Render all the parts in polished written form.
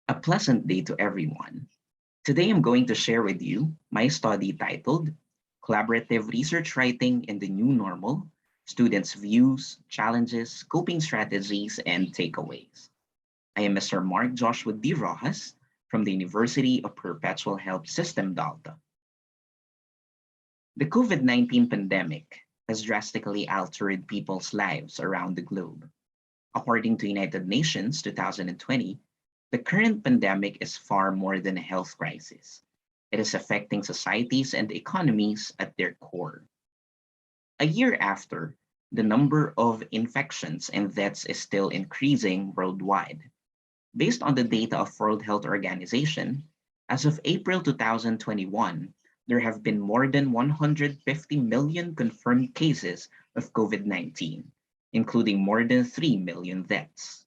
A pleasant day to everyone. Today I'm going to share with you my study titled Collaborative Research Writing in the New Normal, Students' Views, Challenges, Coping Strategies, and Takeaways. I am Mr. Mark Joshua D. Rojas from the University of Perpetual Help System Delta. The COVID-19 pandemic has drastically altered people's lives around the globe. According to United Nations 2020, the current pandemic is far more than a health crisis. It is affecting societies and economies at their core. A year after, the number of infections and deaths is still increasing worldwide. Based on the data of World Health Organization, as of April 2021, there have been more than 150 million confirmed cases of COVID-19, including more than 3 million deaths.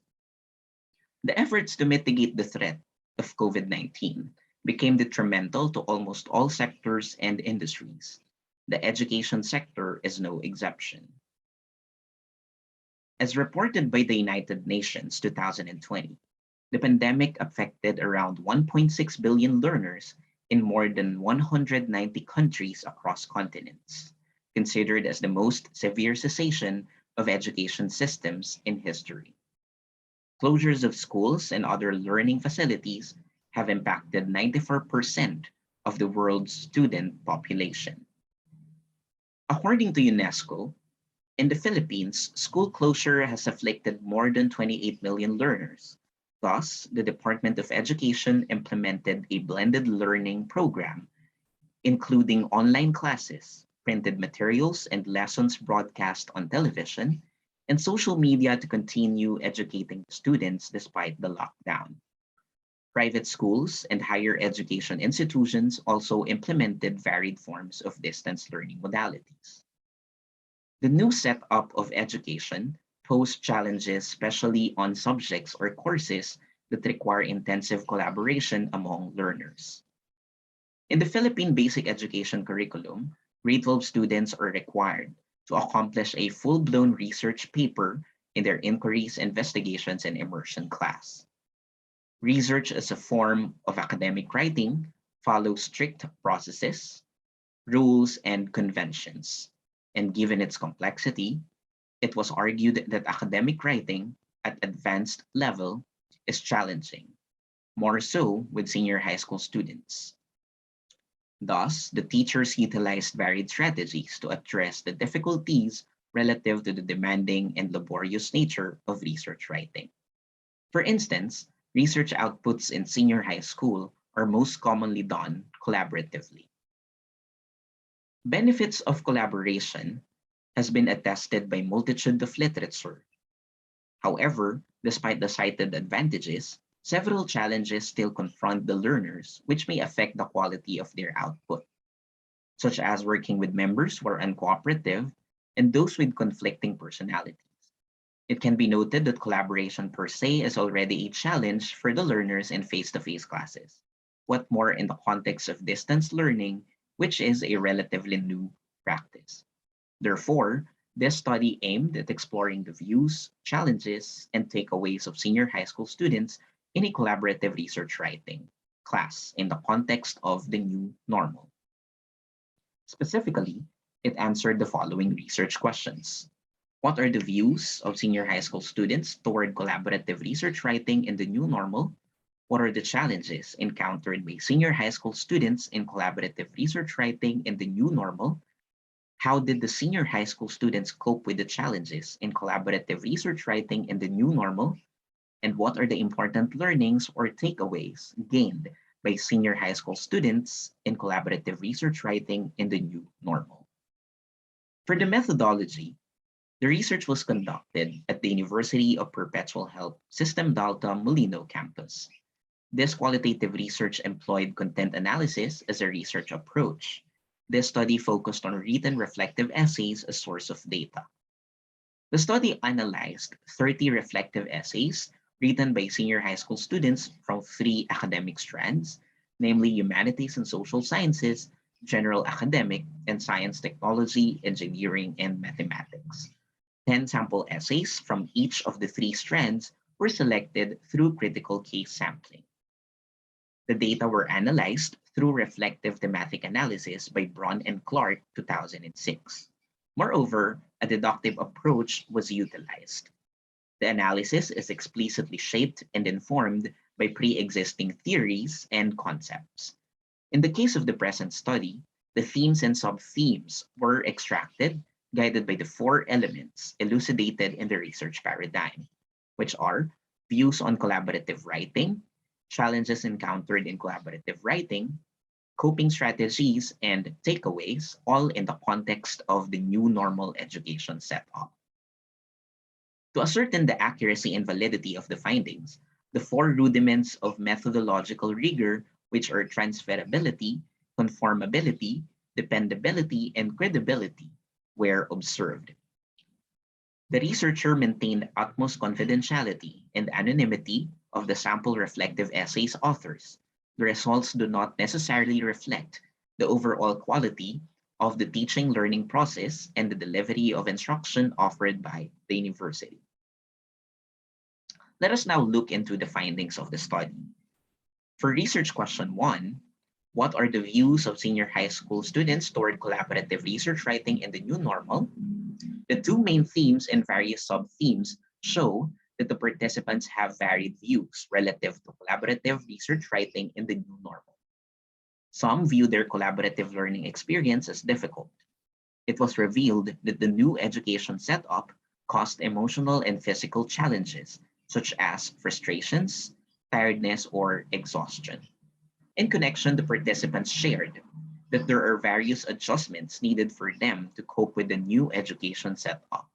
The efforts to mitigate the threat of COVID-19 became detrimental to almost all sectors and industries. The education sector is no exception. As reported by the United Nations 2020, the pandemic affected around 1.6 billion learners in more than 190 countries across continents, considered as the most severe cessation of education systems in history. Closures of schools and other learning facilities have impacted 94% of the world's student population. According to UNESCO, in the Philippines, school closure has afflicted more than 28 million learners. Thus, the Department of Education implemented a blended learning program, including online classes, printed materials, and lessons broadcast on television, and social media to continue educating students despite the lockdown. Private schools and higher education institutions also implemented varied forms of distance learning modalities. The new setup of education posed challenges, especially on subjects or courses that require intensive collaboration among learners. In the Philippine Basic Education curriculum, grade 12 students are required to accomplish a full-blown research paper in their inquiries, investigations, and immersion class. Research as a form of academic writing follows strict processes, rules, and conventions. And given its complexity, it was argued that academic writing at advanced level is challenging, more so with senior high school students. Thus, the teachers utilized varied strategies to address the difficulties relative to the demanding and laborious nature of research writing. For instance, research outputs in senior high school are most commonly done collaboratively. Benefits of collaboration has been attested by multitude of literature. However, despite the cited advantages, several challenges still confront the learners, which may affect the quality of their output, such as working with members who are uncooperative and those with conflicting personalities. It can be noted that collaboration per se is already a challenge for the learners in face-to-face classes. What more in the context of distance learning, which is a relatively new practice. Therefore, this study aimed at exploring the views, challenges, and takeaways of senior high school students in a collaborative research writing class in the context of the new normal. Specifically, it answered the following research questions. What are the views of senior high school students toward collaborative research writing in the new normal? What are the challenges encountered by senior high school students in collaborative research writing in the new normal? How did the senior high school students cope with the challenges in collaborative research writing in the new normal? And what are the important learnings or takeaways gained by senior high school students in collaborative research writing in the new normal? For the methodology, the research was conducted at the University of Perpetual Help System Delta Molino campus. This qualitative research employed content analysis as a research approach. This study focused on written reflective essays as source of data. The study analyzed 30 reflective essays written by senior high school students from 3 academic strands, namely Humanities and Social Sciences, General Academic, and Science, Technology, Engineering, and Mathematics. 10 sample essays from each of the 3 strands were selected through critical case sampling. The data were analyzed through reflective thematic analysis by Braun and Clark 2006. Moreover, a deductive approach was utilized. The analysis is explicitly shaped and informed by pre-existing theories and concepts. In the case of the present study, the themes and sub-themes were extracted, guided by the four elements elucidated in the research paradigm, which are views on collaborative writing, challenges encountered in collaborative writing, coping strategies, and takeaways, all in the context of the new normal education setup. To ascertain the accuracy and validity of the findings, the four rudiments of methodological rigor, which are transferability, conformability, dependability, and credibility, were observed. The researcher maintained utmost confidentiality and anonymity of the sample reflective essays authors. The results do not necessarily reflect the overall quality of the teaching learning process and the delivery of instruction offered by the university. Let us now look into the findings of the study. For research question 1, what are the views of senior high school students toward collaborative research writing in the new normal? The two main themes and various sub-themes show that the participants have varied views relative to collaborative research writing in the new normal. Some view their collaborative learning experience as difficult. It was revealed that the new education setup caused emotional and physical challenges, such as frustrations, tiredness, or exhaustion. In connection, the participants shared that there are various adjustments needed for them to cope with the new education setup.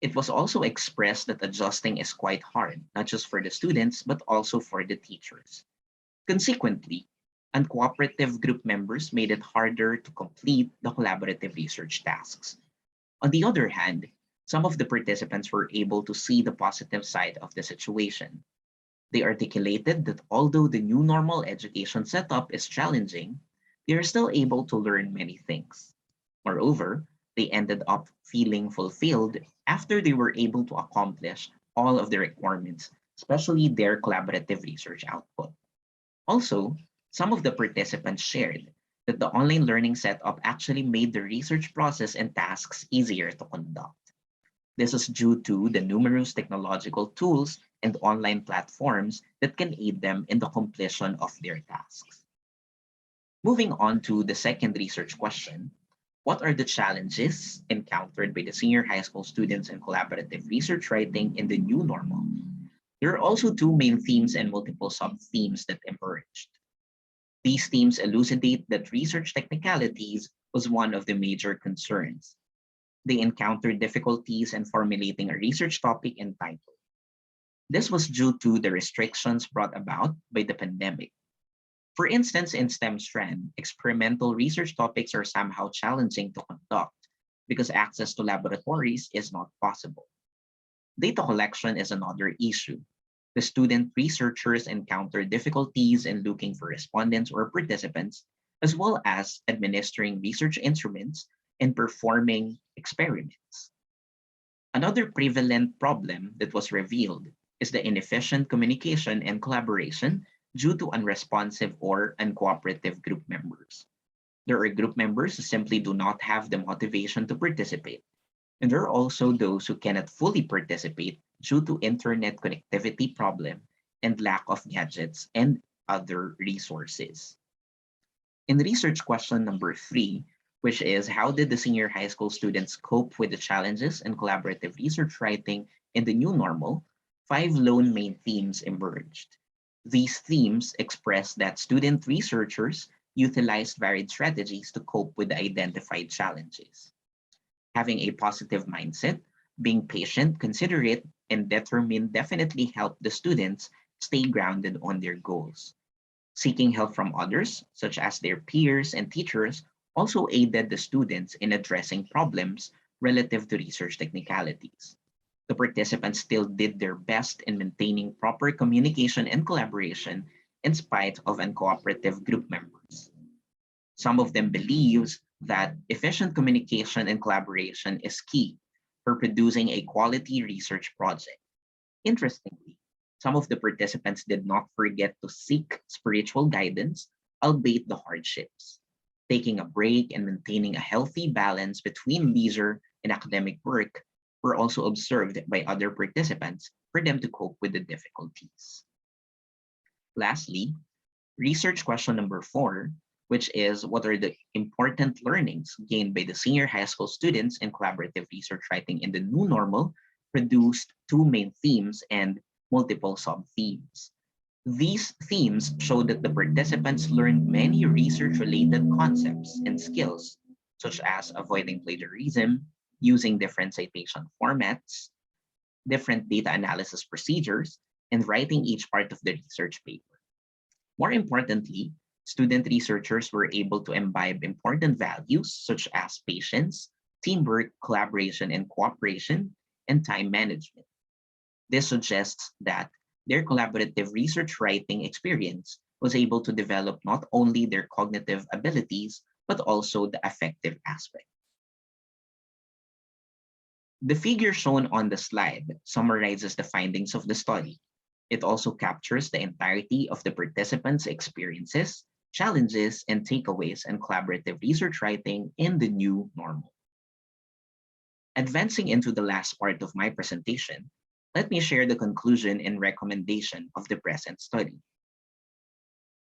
It was also expressed that adjusting is quite hard, not just for the students, but also for the teachers. Consequently, uncooperative group members made it harder to complete the collaborative research tasks. On the other hand, some of the participants were able to see the positive side of the situation. They articulated that although the new normal education setup is challenging, they are still able to learn many things. Moreover, they ended up feeling fulfilled after they were able to accomplish all of the requirements, especially their collaborative research output. Also, some of the participants shared that the online learning setup actually made the research process and tasks easier to conduct. This is due to the numerous technological tools and online platforms that can aid them in the completion of their tasks. Moving on to the second research question, what are the challenges encountered by the senior high school students in collaborative research writing in the new normal? There are also two main themes and multiple sub-themes that emerged. These themes elucidate that research technicalities was one of the major concerns. They encountered difficulties in formulating a research topic and title. This was due to the restrictions brought about by the pandemic. For instance, in STEM strand, experimental research topics are somehow challenging to conduct because access to laboratories is not possible. Data collection is another issue. The student researchers encounter difficulties in looking for respondents or participants, as well as administering research instruments and performing experiments. Another prevalent problem that was revealed is the inefficient communication and collaboration due to unresponsive or uncooperative group members. There are group members who simply do not have the motivation to participate, and there are also those who cannot fully participate due to internet connectivity problem and lack of gadgets and other resources. In research question number 3, which is how did the senior high school students cope with the challenges in collaborative research writing in the new normal, 5 lone main themes emerged. These themes express that student researchers utilized varied strategies to cope with the identified challenges. Having a positive mindset, being patient, considerate, and determined definitely helped the students stay grounded on their goals. Seeking help from others, such as their peers and teachers, also aided the students in addressing problems relative to research technicalities. The participants still did their best in maintaining proper communication and collaboration in spite of uncooperative group members. Some of them believes that efficient communication and collaboration is key for producing a quality research project. Interestingly, Some of the participants did not forget to seek spiritual guidance, albeit the hardships. Taking a break and maintaining a healthy balance between leisure and academic work were also observed by other participants for them to cope with the difficulties. Lastly, research question number 4, which is what are the important learnings gained by the senior high school students in collaborative research writing in the new normal, produced two main themes and multiple sub-themes. These themes show that the participants learned many research-related concepts and skills, such as avoiding plagiarism, using different citation formats, different data analysis procedures, and writing each part of the research paper. More importantly, student researchers were able to imbibe important values such as patience, teamwork, collaboration and cooperation, and time management. This suggests that their collaborative research writing experience was able to develop not only their cognitive abilities, but also the affective aspect. The figure shown on the slide summarizes the findings of the study. It also captures the entirety of the participants' experiences, challenges, and takeaways in collaborative research writing in the new normal. Advancing into the last part of my presentation, let me share the conclusion and recommendation of the present study.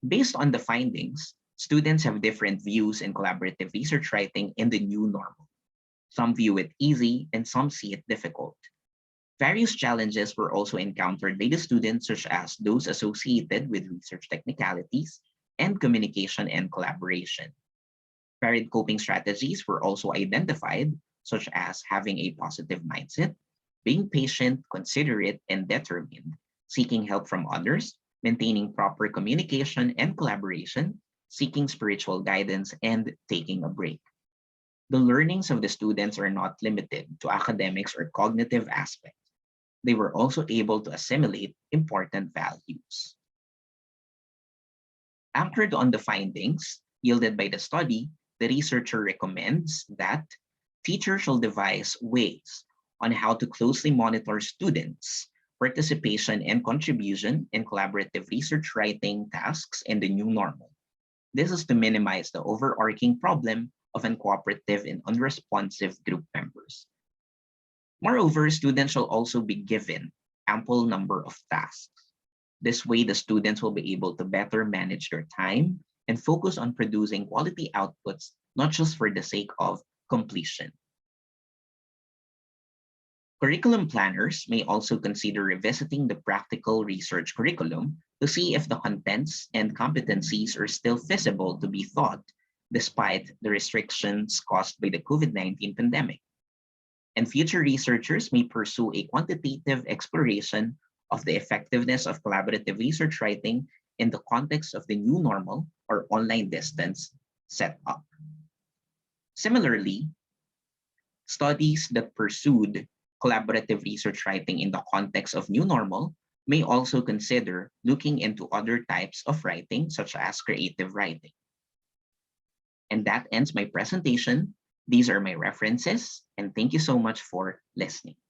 Based on the findings, students have different views in collaborative research writing in the new normal. Some view it easy and some see it difficult. Various challenges were also encountered by the students, such as those associated with research technicalities and communication and collaboration. Varied coping strategies were also identified, such as having a positive mindset, being patient, considerate, and determined, seeking help from others, maintaining proper communication and collaboration, seeking spiritual guidance, and taking a break. The learnings of the students are not limited to academics or cognitive aspects. They were also able to assimilate important values. Anchored on the findings yielded by the study, the researcher recommends that teachers shall devise ways on how to closely monitor students' participation and contribution in collaborative research writing tasks in the new normal. This is to minimize the overarching problem of uncooperative and unresponsive group members. Moreover, students shall also be given ample number of tasks. This way, the students will be able to better manage their time and focus on producing quality outputs, not just for the sake of completion. Curriculum planners may also consider revisiting the practical research curriculum to see if the contents and competencies are still feasible to be taught despite the restrictions caused by the COVID-19 pandemic. And future researchers may pursue a quantitative exploration of the effectiveness of collaborative research writing in the context of the new normal or online distance setup. Similarly, studies that pursued collaborative research writing in the context of new normal may also consider looking into other types of writing, such as creative writing. And that ends my presentation. These are my references, and thank you so much for listening.